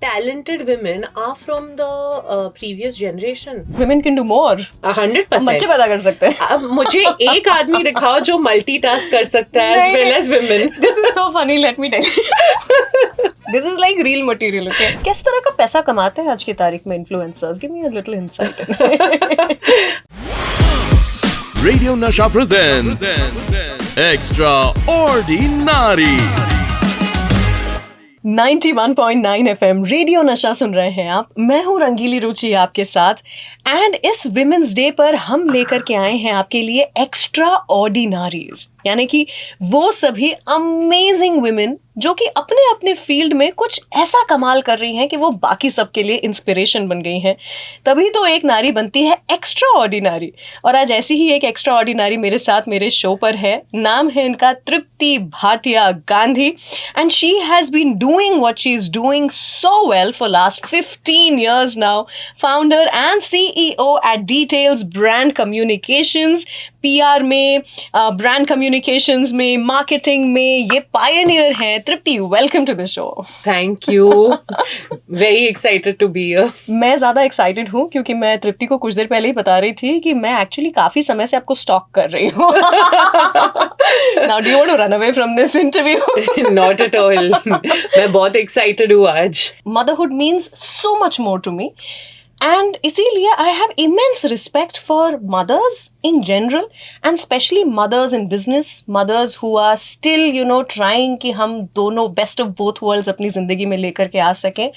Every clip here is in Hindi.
talented women are from the previous generation. Women can do more. 100%. बच्चे पैदा कर सकते हैं. अब मुझे एक आदमी दिखाओ जो मल्टीटास्क कर सकता है as well as women. This is so funny, let me tell you. This is like real material, okay? किस तरह का पैसा कमाते हैं आज की तारीख में influencers? Give me a little insight. Radio Nasha presents Extraordinary. 91.9 FM radio नशा सुन रहे हैं आप. मैं हूँ रंगीली रुचि आपके साथ. एंड इस विमेंस डे पर हम लेकर के आए हैं आपके लिए एक्स्ट्रा ऑर्डिनरीज, यानी कि वो सभी अमेजिंग वुमेन जो कि अपने अपने फील्ड में कुछ ऐसा कमाल कर रही हैं कि वो बाकी सबके लिए इंस्पिरेशन बन गई हैं. तभी तो एक नारी बनती है एक्स्ट्रा ऑर्डिनरी. और आज ऐसी ही एक एक्स्ट्रा ऑर्डिनरी मेरे साथ मेरे शो पर है. नाम है इनका Tripti Bhatia Gandhi. And she has been doing what she is doing so well for last 15 years now. Founder and CEO at details brand communications. PR में, ब्रांड कम्युनिकेशंस में, मार्केटिंग में ये पायनियर हैं. Tripti, welcome to the show. Thank you. Very excited to be here. मैं ज़्यादा एक्साइटेड हूँ क्योंकि मैं तृप्ति को कुछ देर पहले ही बता रही थी कि मैं एक्चुअली काफ़ी समय से आपको स्टॉक कर रही हूँ. Now do you want to run away from this interview? Not at all. मैं बहुत excited हूँ आज. Motherhood means so much more to me. And इसीलिए I have immense respect for mothers in general and especially mothers in business, mothers who are still, trying कि हम दोनों best of both worlds अपनी ज़िंदगी में लेकर के आ सकें.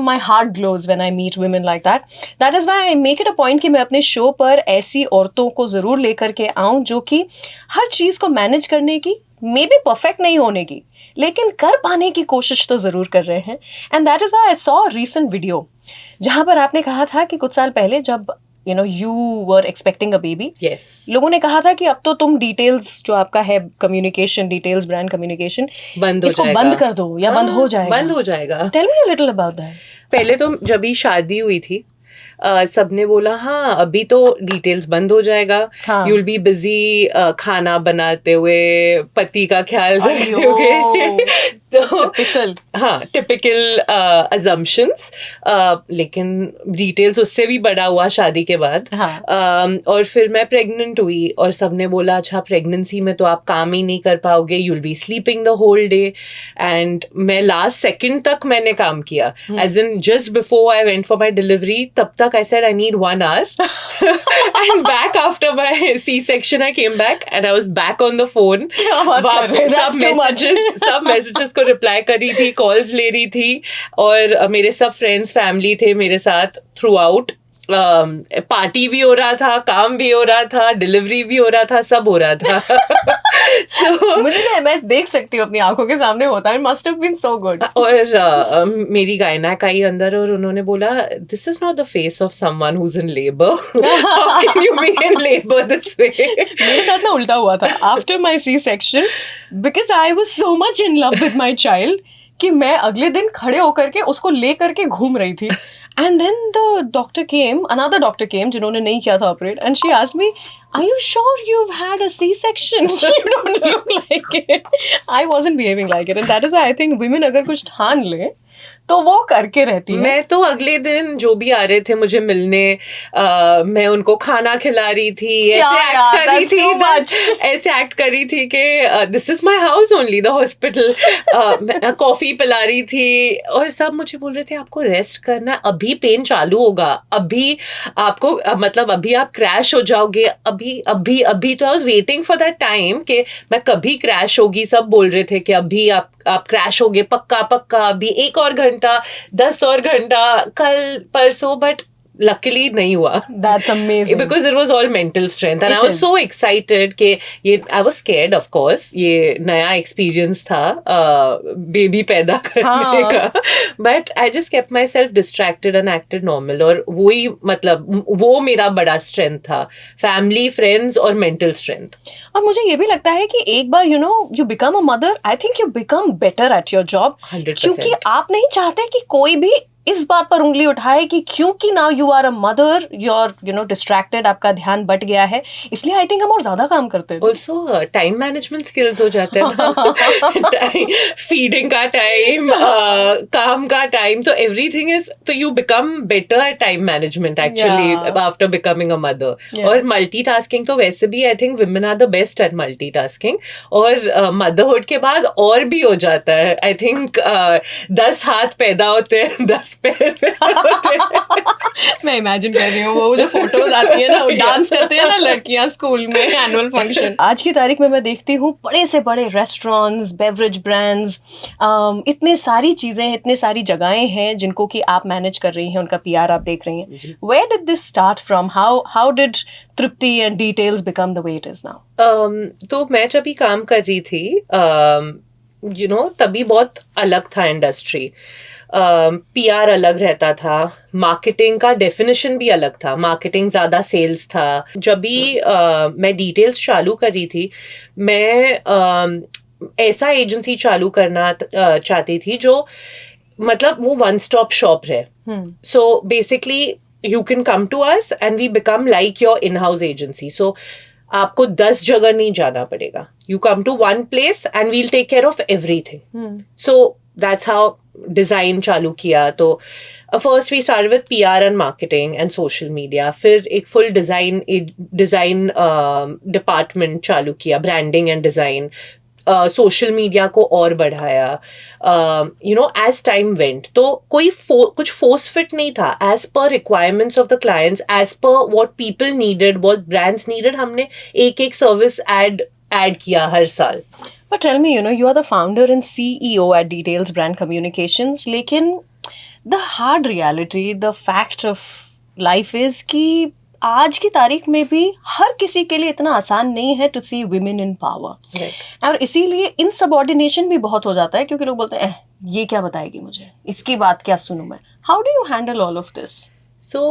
My heart glows when I meet women like that. That is why I make it a point कि मैं अपने शो पर ऐसी औरतों को ज़रूर लेकर के आऊँ जो कि हर चीज़ को मैनेज करने की, मे बी परफेक्ट नहीं होने की, लेकिन कर पाने की कोशिश तो ज़रूर कर रहे हैं. And that is why I saw recent video जहाँ पर आपने कहा था कि कुछ साल पहले जब you were expecting a baby, Yes. लोगों ने कहा था कि अब तो तुम डिटेल्स जो आपका है कम्युनिकेशन, डिटेल्स ब्रांड कम्युनिकेशन, बंद हो इसको जाएगा. बंद कर दो या बंद हो जाएगा. बंद हो जाएगा. Tell me a little about that. पहले तो जब ही शादी हुई थी सबने बोला हाँ अभी तो डिटेल्स बंद हो जाएगा. हाँ. यू विल बी बिजी खाना बनाते हुए, पति का ख्याल रखते हुए. तो हाँ, टिपिकल अजम्पशंस. लेकिन डिटेल्स उससे भी बड़ा हुआ शादी के बाद. हाँ. और फिर मैं प्रेग्नेंट हुई और सबने बोला अच्छा प्रेगनेंसी में तो आप काम ही नहीं कर पाओगे, you will be sleeping the whole day. And मैं लास्ट सेकंड तक मैंने काम किया, as in just before I went for my delivery. तब तक I said I need 1 hour. And back after my C-section I came back and I was back on the phone. सब messages को reply करी थी, calls ले रही थी. और मेरे सब friends, family थे मेरे साथ throughout. पार्टी भी हो रहा था, काम भी हो रहा था, डिलीवरी भी हो रहा था, सब हो रहा था. मुझे ना, मैं देख सकती हूँ अपनी आंखों के सामने होता है. Must have been so good. और मेरी गायनाक आई अंदर और उन्होंने बोला this is not the face of someone who is in labour. How can you be in labour this way? मेरे साथ ना उल्टा हुआ था. After my C section, because I was so much in love with my child कि मैं अगले दिन खड़े होकर के उसको ले करके घूम रही थी. And then another doctor came जिन्होंने नहीं किया था operate, and she asked me, are you sure you've had a C-section? You don't look like it. I wasn't behaving like it, and that is why I think women अगर कुछ ठान ले तो वो करके रहती है. मैं तो अगले दिन जो भी आ रहे थे मुझे मिलने, मैं उनको खाना खिला रही थी, ऐसे एक्ट कर रही थी कि this is my house only, the hospital. Coffee पिला रही थी और सब मुझे बोल रहे थे आपको रेस्ट करना है, अभी पेन चालू होगा, अभी आपको मतलब अभी आप क्रैश हो जाओगे, अभी अभी अभी. तो I was waiting for that time कि मैं कभी क्रैश होगी. सब बोल रहे थे कि अभी आप क्रैश होगे पक्का पक्का, अभी 1 और घंटा, 10 और घंटा, कल परसों. बट luckily नहीं हुआ. That's amazing. Because it was all mental strength and I was so excited कि ये I was scared of course. ये नया experience था baby पैदा करने का. But I just kept myself distracted and acted normal. और वही मतलब वो मेरा बड़ा strength था. Family, friends और mental strength. और मुझे ये भी लगता है कि एक बार you become a mother, I think you become better at your job. 100%. क्योंकि आप नहीं चाहते कि कोई भी इस बात पर उंगली उठाए कि क्योंकि now you are a mother, you are distracted, आपका ध्यान बट गया है, इसलिए आई थिंक हम और ज्यादा काम करते हैं। ऑल्सो टाइम मैनेजमेंट स्किल्स हो जाते हैं ना। फीडिंग का टाइम, काम का टाइम, तो एवरीथिंग इज, तो you become better at time management actually after becoming a mother. और मल्टीटास्किंग तो वैसे भी I think women are the best at multitasking, और मदरहुड के बाद और भी हो जाता है। आई थिंक 10 हाथ पैदा होते हैं, 10 पैर होते हैं। मैं इमेजिन कर रही हूँ वो जो फोटोज आती है ना, वो डांस करते हैं ना लड़कियां स्कूल में एनुअल फंक्शन। आज की तारीख में मैं देखती हूँ बड़े से बड़े रेस्टोरेंट्स, बेवरेज ब्रांड्स, इतने सारी चीजें, इतने सारी जगहें हैं जिनको कि आप मैनेज कर रही हैं, उनका पीआर आप देख रही हैं। Where did this start from? How did Tripti and details become the way it is now? तो मैं जब भी काम कर रही थी, तभी बहुत अलग था इंडस्ट्री। पीआर अलग रहता था, मार्केटिंग का डेफिनेशन भी अलग था, मार्केटिंग ज़्यादा सेल्स था। जब भी मैं डिटेल्स चालू कर रही थी, मैं ऐसा एजेंसी चालू करना चाहती थी जो मतलब वो वन स्टॉप शॉप रहे। So basically you can come to us and we become like your in house agency. So आपको 10 जगह नहीं जाना पड़ेगा, you come to one place and we'll take care of everything. So that's how design चालू किया। तो first we start with PR and marketing and social media, फिर एक फुल डिजाइन डिपार्टमेंट चालू किया, branding and design, social media को और बढ़ाया, एज टाइम वेंट। तो कोई कुछ फोर्स फिट नहीं था, as per requirements of the clients, as per what people needed, what brands needed, हमने एक एक सर्विस ऐड किया हर साल। But tell me, you are the founder and CEO at Details Brand Communications, लेकिन the hard reality, the fact of life is कि आज की तारीख में भी हर किसी के लिए इतना आसान नहीं है to see women in power. Right. और इसीलिए insubordination भी बहुत हो जाता है, क्योंकि लोग बोलते हैं ये क्या बताएगी मुझे, इसकी बात क्या सुनूं मैं। How do you handle all of this? So,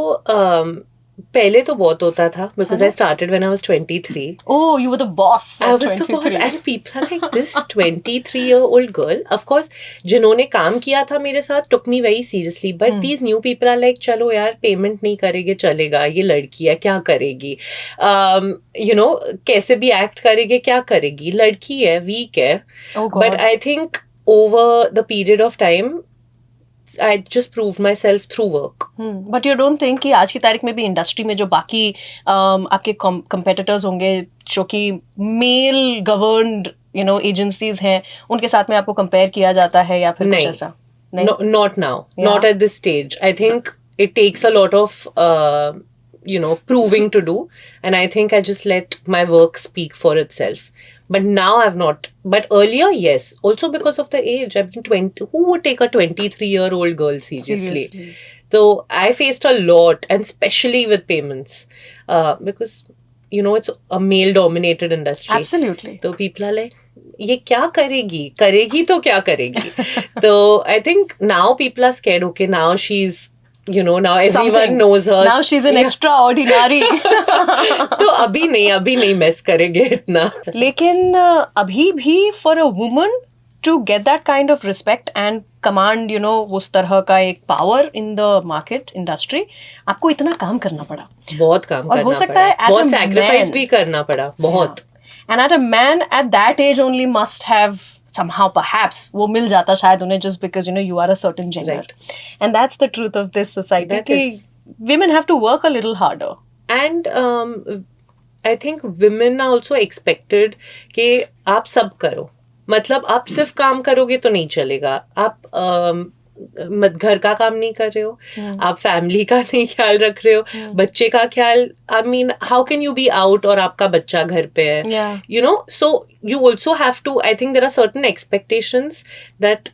पहले तो बहुत होता था, because I started when I was 23. Oh, you were the boss at I was 23. the boss, and people are like, this 23-year-old girl. Of course, जिन्होंने काम किया था मेरे साथ took me very seriously, but these new people are like, चलो यार पेमेंट नहीं करेंगे चलेगा, ये लड़की है क्या करेगी, कैसे भी एक्ट करेगी क्या करेगी, लड़की है, वीक है। Oh God. But I think over the period of time, I just proved myself through work. But you don't think कि आज की तारीख में भी इंडस्ट्री में जो बाकी आपके कंपेटिटर्स होंगे जो कि मेल गवर्न्ड एजेंसीज हैं, उनके साथ में आपको कंपेयर किया जाता है या फिर कुछ ऐसा? नहीं, not now, not at this stage. I think it takes a lot of proving to do, and I think I just let my work speak for itself. But now I've not. But earlier, yes. Also because of the age. I mean, 20. Who would take a 23-year-old girl seriously? So I faced a lot, and especially with payments, because it's a male-dominated industry. Absolutely. So people are like, ये क्या करेगी तो क्या करेगी? So I think now people are scared. Okay, now she's now everyone knows her. Now she's an extraordinary. तो अभी नहीं मिस करेंगे इतना। लेकिन अभी भी for a woman to get that kind of respect and command, उस तरह का एक power in the market industry, आपको इतना काम करना पड़ा। बहुत काम करना पड़ा। हो सकता है बहुत sacrifice भी करना पड़ा, बहुत। And at a man at that age only must have somehow perhaps वो मिल जाता शायद उन्हें, just because you are a certain gender. Right. And that's the truth of this society, That कि is. women have to work a little harder. And I think women are also expected कि आप सब करो, मतलब आप सिर्फ काम करोगे तो नहीं चलेगा, आप घर का काम नहीं कर रहे हो, आप फैमिली का नहीं ख्याल रख रहे हो, बच्चे का ख्याल, I mean how can you be out और आपका बच्चा घर पे है, so you also have to, I think there are certain expectations that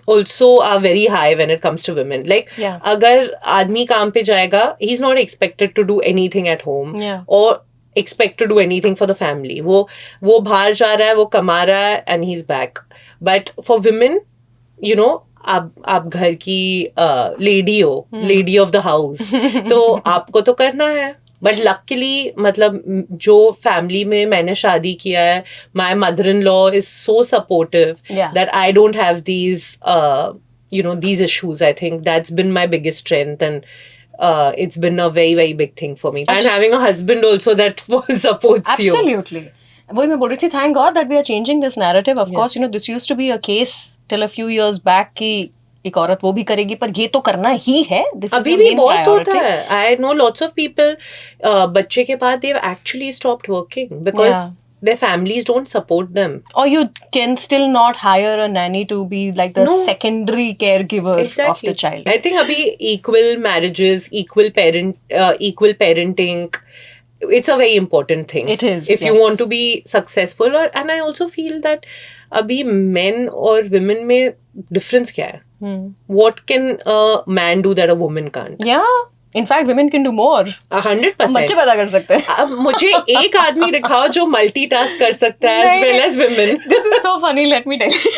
also are very high when it comes to women. Like, अगर आदमी काम पे जाएगा, he's not expected to do anything at home, or expect to do anything for the family. वो बाहर जा रहा है, वो कमा रहा है, and he's back. But for women, आप घर की लेडी हो, लेडी ऑफ द हाउस, तो आपको तो करना है। बट लकीली मतलब जो फैमिली में मैंने शादी किया है, my mother in law is so supportive that I don't have these these issues. I think that's been my biggest strength, and it's been a very, very big thing for me. And having a husband also that supports you. Absolutely. वही मैं बोल रही थी, thank God that we are changing this narrative. Of course, this used to be a case till a few years back कि एक औरत वो भी करेगी, पर ये तो करना ही है. This is अभी your भी main बहुत होता priority. है. I know lots of people बच्चे के बाद they've actually stopped working because their families don't support them. Or you can still not hire a nanny to be like the secondary caregiver of the child. I think abhi equal marriages, equal parenting, it's a very important thing. It is, if you want to be successful. And I also feel that abhi men or women में difference क्या है? What can a man do that a woman can't? Yeah. In fact, women can do more. 100%. बच्चे पैदा कर सकते हैं. अब मुझे एक आदमी दिखाओ जो मल्टीटास्क कर सकता है as well as women. This is so funny, let me tell you.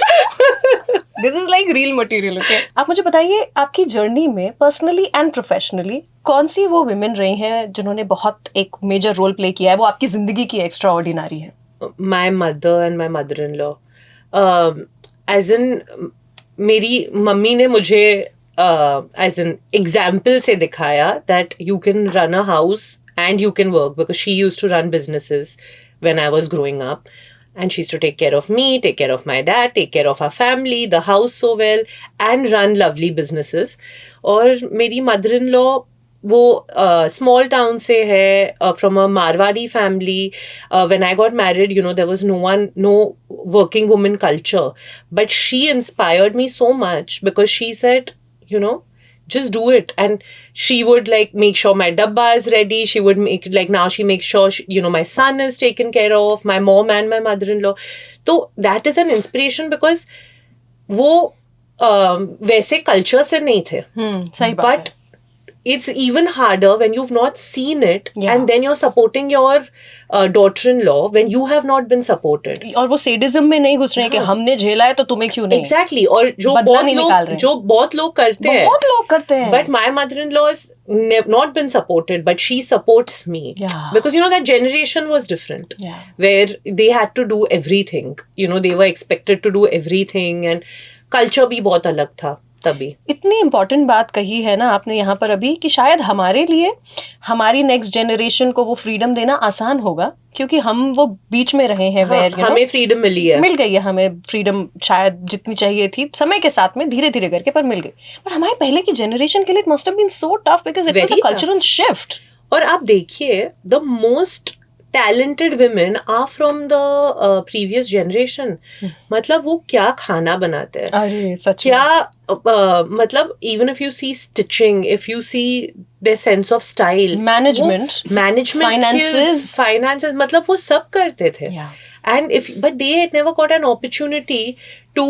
This is like real material, okay? आप मुझे बताइए, आपकी जर्नी में पर्सनली एंड प्रोफेशनली कौन सी वो विमेन रही हैं जिन्होंने बहुत एक मेजर रोल प्ले किया है, वो आपकी जिंदगी की एक्स्ट्रा ऑर्डिनरी है? My mother and my mother-in-law. As in, मेरी मम्मी ने मुझे as an example से दिखाया that you can run a house and you can work, because she used to run businesses when I was growing up, and she used to take care of me, take care of my dad, take care of our family, the house so well, and run lovely businesses. और मेरी mother-in-law वो small town से है, from a Marwadi family. When I got married, there was no working woman culture, but she inspired me so much because she said, just do it. And she would like make sure my dabba is ready. She would make it like, now she makes sure my son is taken care of, my mom and my mother-in-law. So that is an inspiration because वो वैसे culture से नहीं थे. सही बात है. But it's even harder when you've not seen it, and then you're supporting your daughter-in-law when you have not been supported. और वो sadism में नहीं घुस रहे हैं कि हमने झेला है तो तुम्हें क्यों नहीं? Exactly. और जो बहुत लोग करते हैं. But my mother-in-law has not been supported, but she supports me. Yeah. Because that generation was different. Yeah. Where they had to do everything. They were expected to do everything, and culture भी बहुत अलग था. तभी इतनी इम्पोर्टेंट बात कही है ना आपने यहाँ पर अभी कि शायद हमारे लिए हमारी नेक्स्ट जनरेशन को वो फ्रीडम देना आसान होगा, क्योंकि हम वो बीच में रहे हैं. हमें फ्रीडम मिल गई है हमें फ्रीडम, शायद जितनी चाहिए थी समय के साथ में धीरे धीरे करके, पर मिल गई. पर हमारे पहले की जनरेशन के लिए it must have been so tough because it was a cultural shift. और आप देखिए, the most talented women are from the previous generation. मतलब वो क्या खाना बनाते हैं, अरे सच क्या मतलब even if you see stitching, if you see their sense of style, management finances, मतलब वो सब करते थे. And but they had never got an opportunity to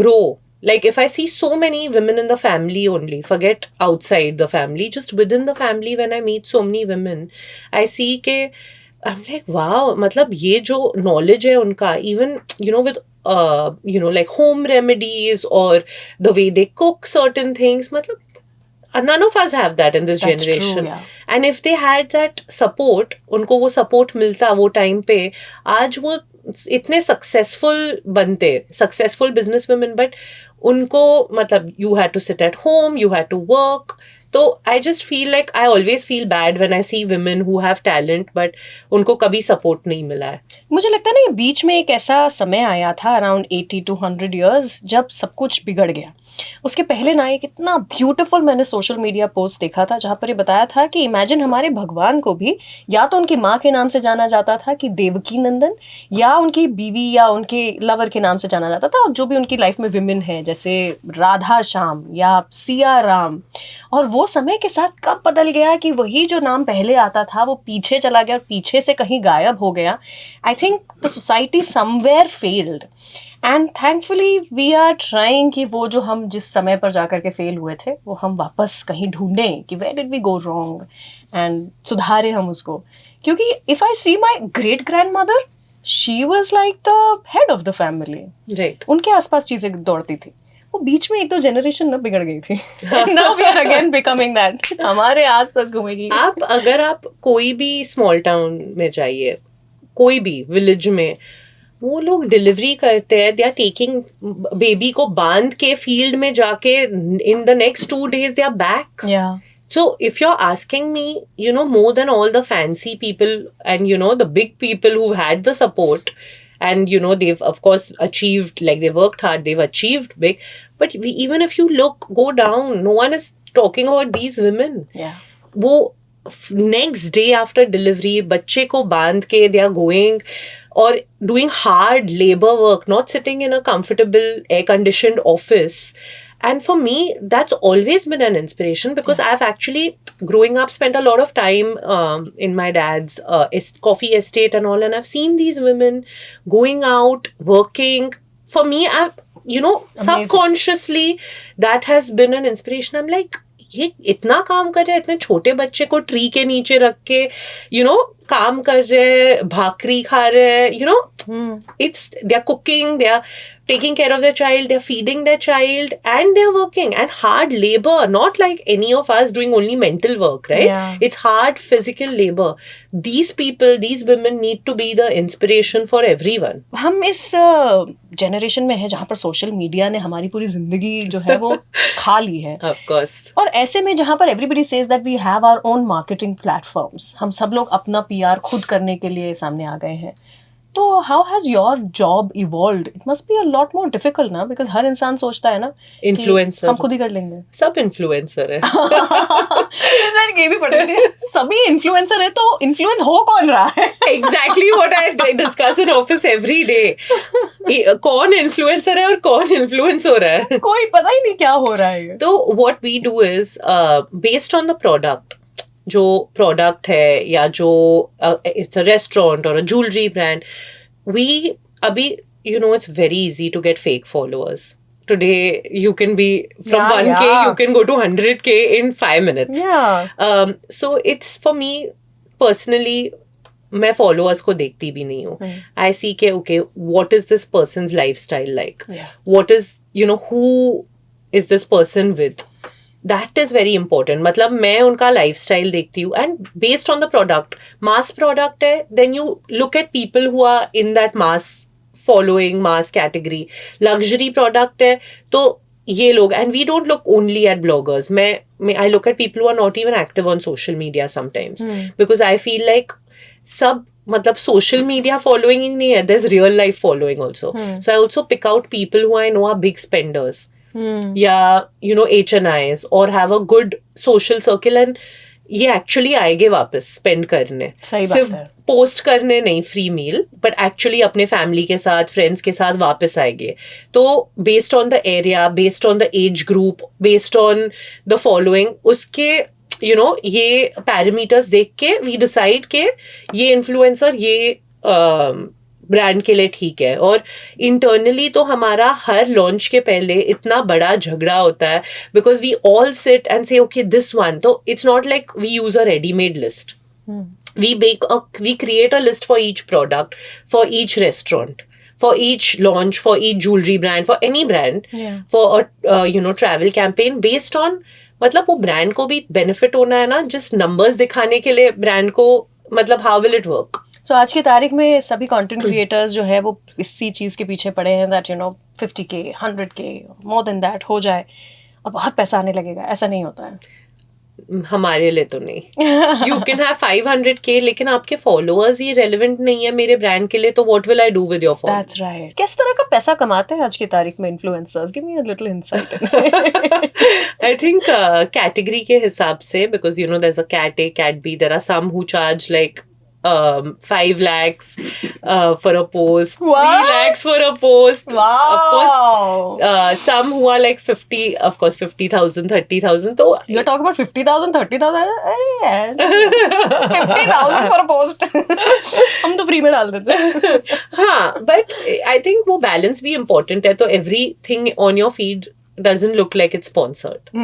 grow. Like if I see so many women in the family only, forget outside the family, just within the family, when I meet so many women, I see के I'm like, wow, मतलब ये जो knowledge है उनका, even with like home remedies or the way they cook certain things, मतलब none of us have that in this generation. True, yeah. And if they had that support, उनको वो support मिलता वो time पे, आज वो इतने successful business women, but उनको मतलब you had to sit at home, you had to work. तो I just feel like I always feel bad when I see women who have talent, but उनको कभी support नहीं मिला है. मुझे लगता है ना, ये बीच में एक ऐसा समय आया था अराउंड 80 to 100 years जब सब कुछ बिगड़ गया. उसके पहले ना एक इतना ब्यूटीफुल मैंने सोशल मीडिया पोस्ट देखा था जहाँ पर ये बताया था कि इमेजिन हमारे भगवान को भी या तो उनकी माँ के नाम से जाना जाता था कि देवकी नंदन, या उनकी बीवी या उनके लवर के नाम से जाना जाता था, जो भी उनकी लाइफ में विमेन है जैसे राधा श्याम या सिया राम. और वो समय के साथ कब बदल गया कि वही जो नाम पहले आता था वो पीछे चला गया और पीछे से कहीं गायब हो गया. I think the society somewhere failed and thankfully we are trying कि वो जो हम जिस समय पर जाकर के फेल हुए थे वो हम वापस कहीं ढूंढें कि where did we go wrong and सुधारें हम उसको. क्योंकि if I see my great grand mother, she was like the head of the family. Right. उनके आसपास चीजें दौड़ती थी. वो बीच में एक तो जनरेशन ना बिगड़ गई थी. Now we are again becoming that. हमारे आसपास घूमेगी. अगर आप कोई भी स्मॉल टाउन में जाइए, कोई भी विलेज में, वो लोग डिलीवरी करते हैं, दे आर टेकिंग बेबी को बांध के फील्ड में जाके in the next 2 days they are back. Yeah. So if you're asking me, more than all the fancy people and, the big people who've had the support and, they've of course achieved, like they worked hard, they've achieved big. But even if you go down, no one is talking about these women. Yeah. वो next day after delivery, बच्चे को बांध के they are going or doing hard labor work, not sitting in a comfortable air-conditioned office. And for me, that's always been an inspiration because I've actually, growing up, spent a lot of time in my dad's coffee estate and all, and I've seen these women going out, working. For me, I've, subconsciously, that has been an inspiration. I'm like, ये इतना काम कर रहे हैं, इतने छोटे बच्चे को ट्री के नीचे रख के काम कर रहे हैं, भाकरी खा रहे हैं, it's they are cooking, they are taking care of their child, they are feeding their child, and they are working, and hard labor, not like any of us doing only mental work, right? Yeah. It's hard physical labor. These people, these women need to be the inspiration for everyone. हम इस जनरेशन में है जहाँ पर सोशल मीडिया ने हमारी पूरी जिंदगी जो है वो खा ली है. Of course. और ऐसे में जहाँ पर everybody says that we have our own marketing platforms, हम सब लोग अपना PR खुद करने के लिए सामने आ गए हैं. तो how has your job evolved? It must be a lot more difficult ना, because हर इंसान सोचता है ना Influencer. हम खुद ही कर लेंगे. सब influencer है. ये भी पढ़ थी. सभी influencer है तो influence हो कौन रहा है? Exactly what I discuss in office every day. कौन influencer है और कौन influence हो रहा है? कोई पता ही नहीं क्या हो रहा है. तो what we do is based on the product. जो प्रोडक्ट है या जो इट्स अ रेस्टोरेंट और अ ज्वेलरी ब्रांड, वी अभी it's very easy to get fake followers. Today you can be from 1K, you can go to 100K in 5 minutes. Yeah. So it's for me personally, मैं followers को देखती भी नहीं हूँ. I see के okay, what is this person's lifestyle like? Yeah. What is, who is this person with? That is very important. मतलब मैं उनका lifestyle देखती हूँ and based on the product, mass product है, then you look at people who are in that mass following, mass category. Luxury product है तो ये लोग, and we don't look only at bloggers. I look at people who are not even active on social media sometimes because I feel like सब मतलब social media following ही नहीं है, there's real life following also. So I also pick out people who I know are big spenders. या HNIs और have a good social circle and ये एक्चुअली आएंगे वापस स्पेंड करने, सिर्फ पोस्ट करने नहीं फ्री मील, बट एक्चुअली अपने फैमिली के साथ फ्रेंड्स के साथ वापस आएंगे. तो based on the area, based on the age group, based on the following, उसके ये पैरामीटर्स देख के वी डिसाइड के ये इन्फ्लुएंसर ये ब्रांड के लिए ठीक है. और इंटरनली तो हमारा हर लॉन्च के पहले इतना बड़ा झगड़ा होता है because we all sit and say okay this one. तो it's not like we use a readymade list. we create a list for each product, for each restaurant, for each launch, for each jewelry brand, for any brand, for a travel campaign based on मतलब वो ब्रांड को भी बेनिफिट होना है ना, जस्ट नंबर्स दिखाने के लिए ब्रांड को, मतलब how will it work. So, आज की तारीख में सभी कंटेंट क्रिएटर्स जो है वो इसी चीज़ के पीछे पड़े हैं that 50K 100K more than that हो जाए और बहुत पैसा आने लगेगा. ऐसा नहीं होता है हमारे लिए तो नहीं. यू कैन हैव 500K लेकिन आपके फॉलोअर्स ही रेलेवेंट नहीं है मेरे ब्रांड के लिए, तो what will I do with your followers. That's right. किस तरह का पैसा कमाते हैं आज की तारीख में influencers? Give me a little insight. I think category के हिसाब से, because there is a cat A, cat B, there are some who charge like 5 lakhs for a post, What? 3 lakhs for a post. Wow. Of course, some who are like 50, of course, 50,000, 30,000. So you're talking about 50,000, 30,000? Yes. 50,000 for a post. हम तो फ्री में डाल देते हैं. हाँ, but I think वो balance भी important है. तो everything on your feed doesn't look like it's sponsored.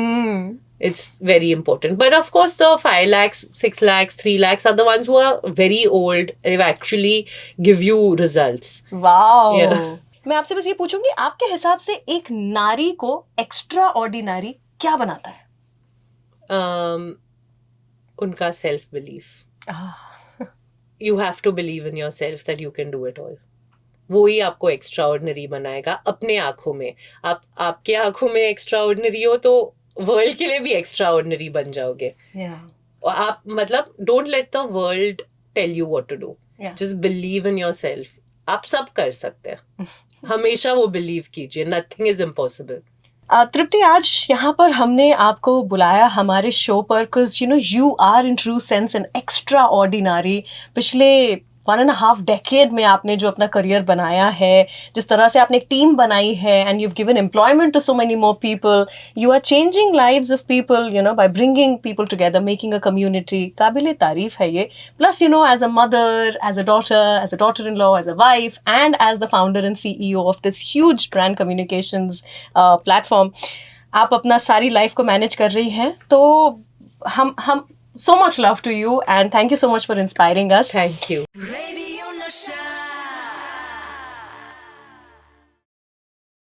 It's very important. But of course, the 5 lakhs, 6 lakhs, 3 lakhs are the ones who are very old. They actually give you results. Wow. Yeah. मैं आपसे बस ये पूछूंगी, आपके हिसाब से एक नारी को एक्स्ट्रा ऑर्डिनरी क्या बनाता है? उनका self belief. You have to believe in yourself that you can do it all. वो ही आपको एक्स्ट्रा ऑर्डिनरी बनाएगा अपने आंखों में। आप आपके आंखों में एक्स्ट्रा ऑर्डिनरी हो तो वर्ल्ड के लिए भी एक्स्ट्रा ऑर्डिनरी बन जाओगे। और आप मतलब don't let the world tell you what to do, just believe in yourself. आप सब कर सकते हैं, हमेशा वो बिलीव कीजिए, नथिंग इज इम्पॉसिबल। तृप्ति, आज यहाँ पर हमने आपको बुलाया हमारे शो पर because you are in true sense an extraordinary. पिछले 1.5 डेकेड में आपने जो अपना करियर बनाया है, जिस तरह से आपने एक टीम बनाई है and you given employment to so many more people, you are changing lives of people by bringing people together, making a community. काबिल तारीफ है ये। Plus as a mother, as a daughter in law, as a wife and as the founder and CEO of this huge brand communications platform, आप अपना सारी लाइफ को मैनेज कर रही हैं। तो हम so much love to you and thank you so much for inspiring us. Thank you. Radio Nasha.